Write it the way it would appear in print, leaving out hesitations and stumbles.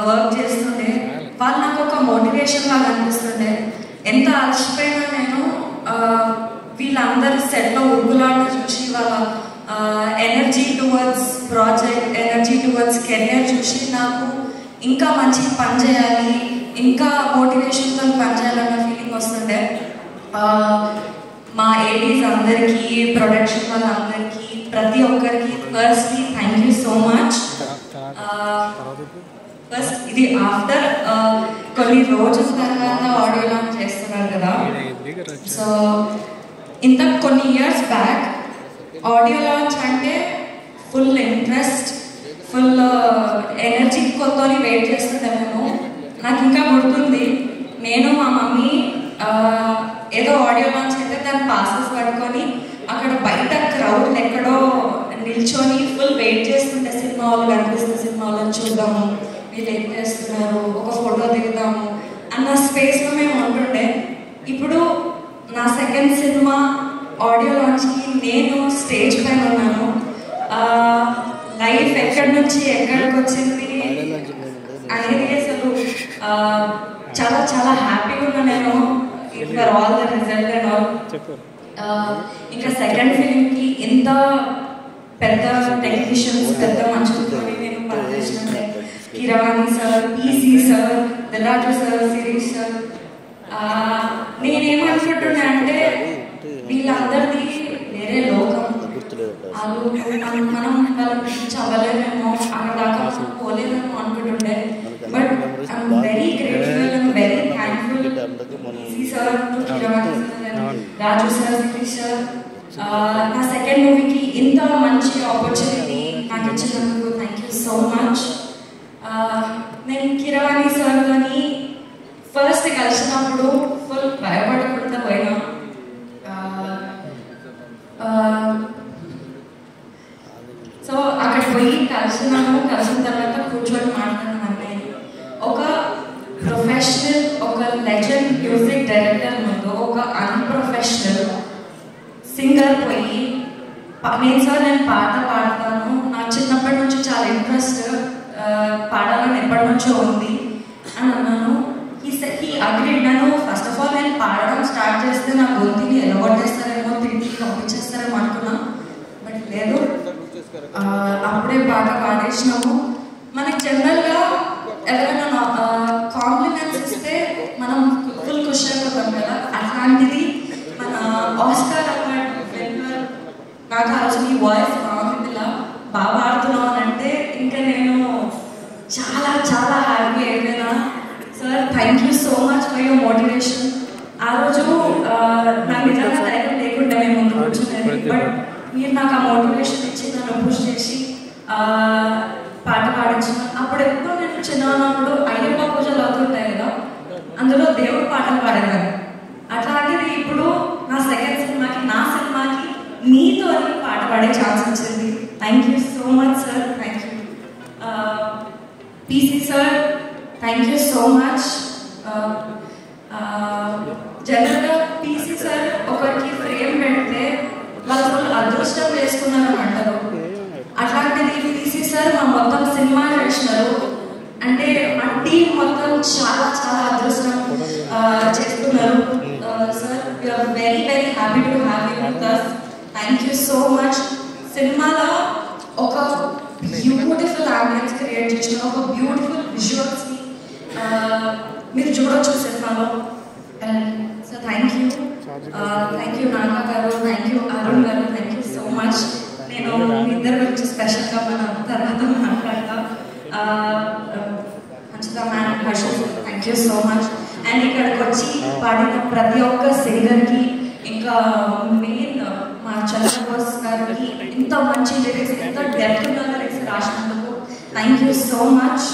Work చేస్తుండే వాళ్ళు నాకు ఒక మోటివేషన్ లాగా అనిపిస్తుండే. ఎంత అలసిపోయినా నేను వీళ్ళందరి సెట్లో ఉరుగులాట చూసి వాళ్ళ energy towards project, energy towards career చూసి నాకు ఇంకా మంచి పని చేయాలి, ఇంకా మోటివేషన్తో పని చేయాలన్న ఫీలింగ్ వస్తుండే. మా ఏడీస్ అందరికీ, ప్రొడక్షన్ వాళ్ళందరికీ, ప్రతి ఒక్కరికి firstly thank you so much. First ఇది ఆఫ్టర్ కొన్ని రోజుల తర్వాత ఆడియో లాంచ్ చేస్తున్నారు కదా. సో ఇంత కొన్ని ఇయర్స్ బ్యాక్ ఆడియో లాంచ్ అంటే ఫుల్ ఇంట్రెస్ట్, ఫుల్ ఎనర్జీ కొత్తని వెయిట్ చేస్తుండే మేము. నాకు ఇంకా గుర్తుంది, నేను మా మమ్మీ ఏదో ఆడియో లాంచ్ అయితే దాని పాసెస్ పట్టుకొని అక్కడ బయట క్రౌడ్ ఎక్కడో నిల్చొని ఫుల్ వెయిట్ చేస్తుంటే సినిమా వాళ్ళు కనిపిస్తుంది, సినిమా వాళ్ళని చూద్దాము, వీళ్ళు ఏం చేస్తున్నారు, ఒక ఫోటో దిగుదాము అన్న స్పేస్లో మేము ఉంటుండే. ఇప్పుడు నా సెకండ్ సినిమా ఆడియో లాంచ్కి నేను స్టేజ్ పైన ఉన్నాను. లైఫ్ ఎక్కడి నుంచి ఎక్కడికి వచ్చింది అనేది అసలు చాలా చాలా హ్యాపీగా ఉన్నా నేను. For all the result and all. ఇంకా సెకండ్ ఫిలింకి ఎంత పెద్ద టెక్నీషియన్స్, పెద్ద మనుషులతో నేను పనిచేసినట్టే. Keeravani sir, PC sir, Dil Raju sir, Shirish sir. నేనేమనుకుంటున్నా అంటే వీళ్ళందరిది వేరే లోకం. మనం వాళ్ళ చదవలేమేమో, అక్కడ దాకా పోలేమేమో అనుకుంటుండే. But I'm very grateful and very thankful PC sir, Keeravani sir, Raju sir, Shirish sir. నా సెకండ్ మూవీకి ఇంత మంచి ఆపర్చునిటీ నాకు ఇచ్చినందుకు థ్యాంక్ యూ సో మచ్. నేను కిరవాణి సార్ని ఫస్ట్ కలిసినప్పుడు ఫుల్ భయపడకుండా పోయినా. సో అక్కడ పోయి కలిసిన తర్వాత కూర్చొని మాట్లాడిన అన్నయ్య ఒక ప్రొఫెషనల్, ఒక లెజెండ్ మ్యూజిక్ డైరెక్టర్ ముందు ఒక అన్ప్రొఫెషనల్ సింగర్ పోయి నేను సార్ నేను పాట పాడతాను, నాకు చిన్నప్పటి నుంచి చాలా ఇంట్రెస్ట్, పాడాలని ఎప్పటి నుంచో ఉంది అని అన్నాను. ఈ అగ్రీడ్. నన్ను ఫస్ట్ ఆఫ్ ఆల్ నేను పాడడం స్టార్ట్ చేస్తే నా గొంతుని ఎలగొట్టేస్తారేమో, తిరిగి పంపించేస్తారేమో అనుకున్నా. బట్ లేదు, అప్పుడే బాగా పాడేసినాము. మనకి జనరల్గా ఎవరైనా కాంప్లిమెంట్స్ ఇస్తే మనం ఫుల్ ఖుషి అయిపోతాం కదా. అట్లాంటిది మన ఆస్కార్ అవార్డ్ విన్నర్ నాకు అసలు ఈ వాయిస్ బాగుంది, ఇలా బాగా పాడుతున్నావు అని అంటే ఇంకా నేను చాలా చాలా హ్యాపీ అయిపోయినా. Sir thank you so much for your motivation. ఆ రోజు నాకు నిజంగా ధైర్యం లేకుండా మేము ముందు కూర్చునేది. బట్ మీరు నాకు ఆ మోటివేషన్ ఇచ్చి నన్ను పుష్ చేసి పాట పాడించిన. అప్పుడు ఎప్పుడో నేను చిన్నప్పుడు అయ్యప్ప పూజలు అవుతుంటాయి కదా, అందులో దేవుడు పాటలు పాడేదాన్ని. అట్లాంటిది ఇప్పుడు నా సెకండ్ సినిమాకి, నా సినిమాకి మీతో పాట పాడే ఛాన్స్ వచ్చింది. Thank you so much sir. Thank you PC sir, thank you so much. జనరల్గా పీసీ సార్ ఒకరికి ఫ్రేమ్ పెడితే వాళ్ళు ఫుల్ అదృష్టం చేసుకున్నారని అంటారు. అట్లాంటిది పీసీ సార్ మా మొత్తం సినిమా చేసినారు అంటే మా టీం మొత్తం చాలా చాలా అదృష్టం చేస్తున్నారు. Sir we are very very happy to have you with us. Thank you so much. సినిమాలో ఒక బ్యూటిఫుల్ అంబియన్స్ క్రియేట్ చేసిన, ఒక బ్యూటిఫుల్ విజువల్స్ని మీరు చూడొచ్చు సినిమాలో. సో థ్యాంక్ యూ నాన్న గారు, థ్యాంక్ యూ అరుణ్ గారు, థ్యాంక్ యూ సో మచ్. నేను మీ ఇద్దరి గురించి స్పెషల్గా మన తర్వాత మాట్లాడతా. Hanchitha ma'am, Harshal, thank you so much. And ఇక్కడికి వచ్చి పాడిన ప్రతి ఒక్క సింగర్కి, ఇంకా మెయిన్ మా చంద్రబోస్ గారికి ఇంత మంచి లిరిక్స్, ఎంత డెప్త్ ఉన్న లిరిక్స్ రాసినందుకు థ్యాంక్ యూ సో మచ్.